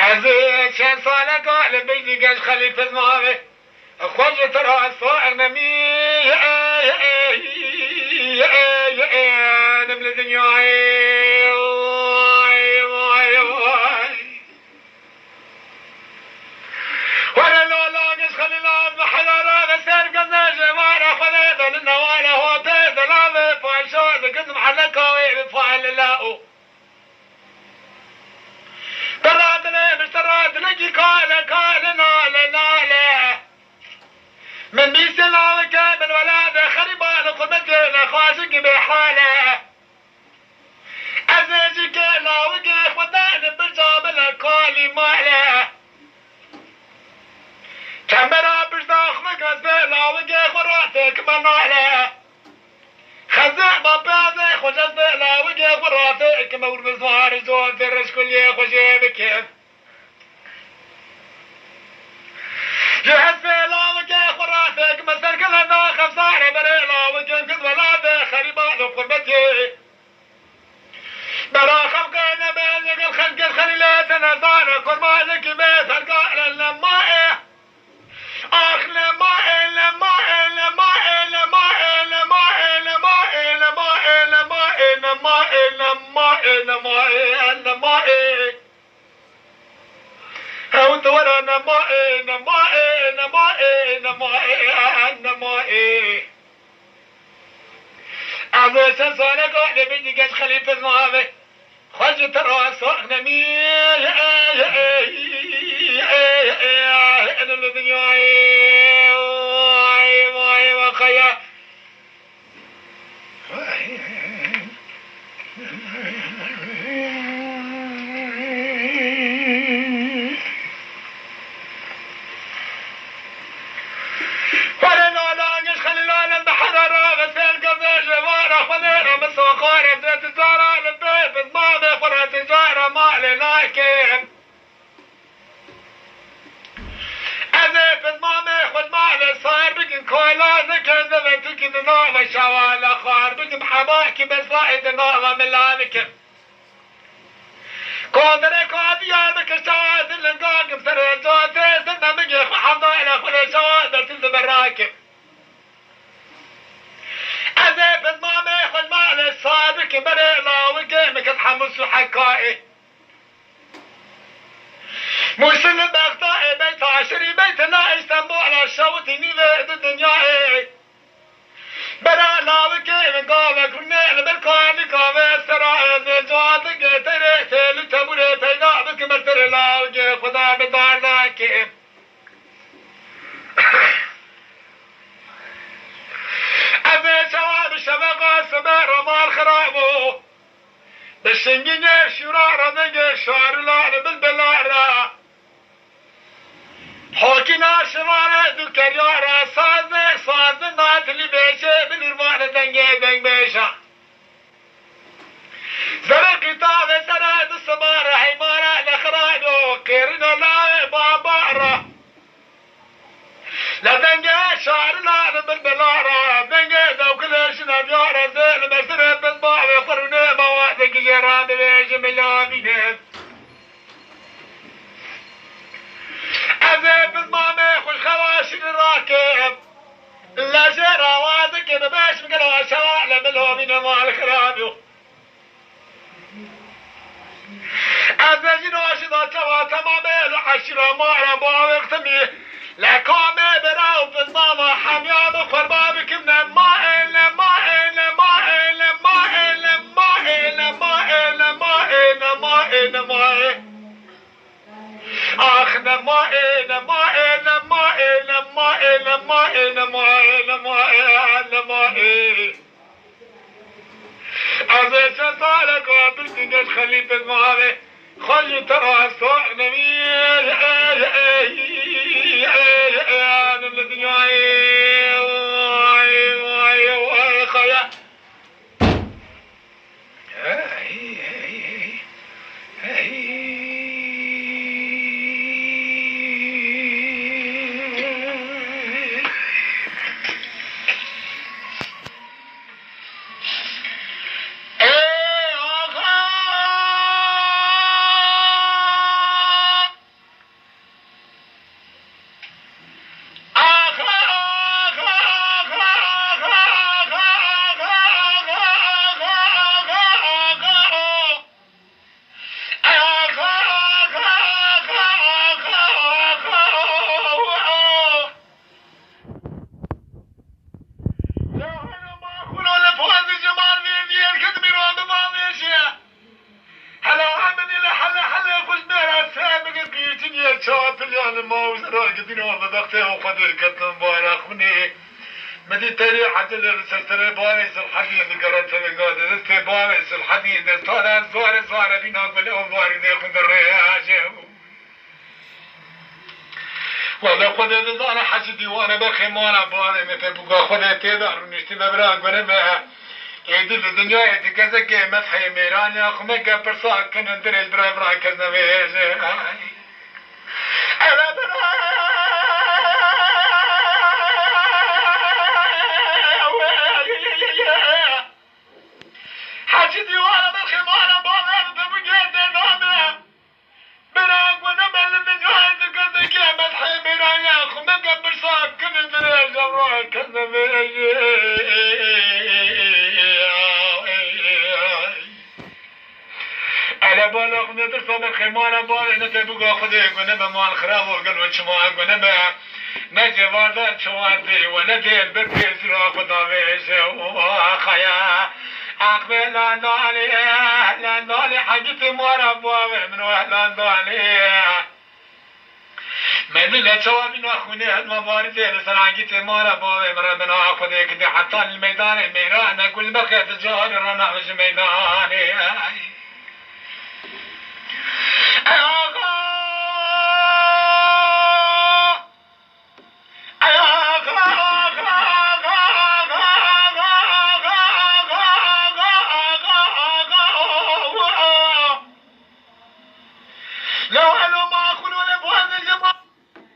از چند ساله قال بيدي قاش خليفة الماوي خرج ترى الصائر نمي نمل الدنيا ولا لا قاش خلي الأرض محلارة بسير قزنا جمارة خليفة للنوالة هو بيد الأرض فايل شوز قد محلك ويل فايل لاؤ تراد نجي كال ناله من بيسلا كامل ولاده خربان قمتنا خاشق بحاله أزيجي كلا وقف وداني بالجامل كالي ماله كاميرا بجداخ مقزبلا وقف وراتك مناله خزع بابازي خجزبلا وقف وراتك مور بزوار زود درش كل خوشي بكيف جهز بلا وجه خرافك مسر كل داخل صار بريلا وجه قد ولاده خريبان وقربتي برا خلقنا بين الخلق الخليلات نزار قربانك بيت القائل لما اخ لما لما لما لما لما لما لما لما لما لما لما هاو تورا نمائي أبو سنسانة قاعدة بيدي قاش خليفة المعامي خرج ترى صاق نميل أنا الدنيا وخيا وخارب ذات تجارة للبيت الماضي فرع تجارة مالي لايكين أذيب المامي خد مالي صار بكن كويلازك انزلت تكن نوم شوالا خار بكن حماكي بصائد نوم ملانك كودري كوديانك شواد اللنقاقم سر الجوزي سنة مجي حمضا إلى خلي شواد تلد براكب أذيب المامي خد مالي صادق بريلا وقيمك اتحمس حكائي مسلم بأخطائي بيت عشري بيت لا اسطنبول الشوطي نيلة الدنيا بريلا وقيمك قابك ونيل بالكواني قابي سرائي زي جواتك تريتي لتبوري تينابك مسترلا وقي خدا بدار لاكي أبي شواب الشبقة سبير مال خرابو بالشنجيني شرارة نجي شارلان بالبلارة حوكينا شمارة دوكريارة سازي نات اللي بيشي بالإرواح دنجي دنج بيشا زرقي طابي سراد السمارة حمارة لخرانو قيرنا لاي بابارة لا دنجي شارلان بالبلارة دنجي دوكليش نبيارة زي المسرب بالباوي قروني موادك جيران بيش ملامينين أذيب المامي خوش خواشي راكب لا جيرا وادك ببيش مقلوا شوالة بالهومين مال خرابيو أذيب جنوش دا توا تمامي لحشرة مارا باوي اختمي لكامي براو في الماما حميام وخربابك من الماء لماء لماء لماء لماء لماء لماء لماء لماء آخ از چند سال قابل دیگه خلیفه معاویه خلی ترى الصاع نمير انا الدنيا خيا مدي تريحة السلسلة باريس الحديد قرأت القادة دستي باريس الحديد دستانا زوار بينا قلوا باري نيخون الرياجة والله خود دزانا حشدي وانا بخيمانا باري مفبقى خود تيدار ونشتي ببراق ونبها يدل الدنيا يتكزك مسحي ميران يا خمك برساك كنن دريج برا كزنا بيجي أنا حاجتي وانا بالخمارة بابا بمجرد نامه براق ونبل الدنيا تكذك يا مسحي ميران يا خمك برساك كنن دريج برا كزنا بيجي على بالك ندرس بالخمارة بالي نتبقى خديك ونبى مال خراب وقلب شماعك ونبى نجي واردات شوادي وندي البركز راخدا بيشه وخيا أقبل لندالي حاجتي مورا بوابي من لندالي من اللي شوابي ناخوني هالمبارزة لسان حاجتي مورا بوابي من ربنا أخذيك دي حتى الميدان الميران أقول بخيت الجهر رنا مش ميداني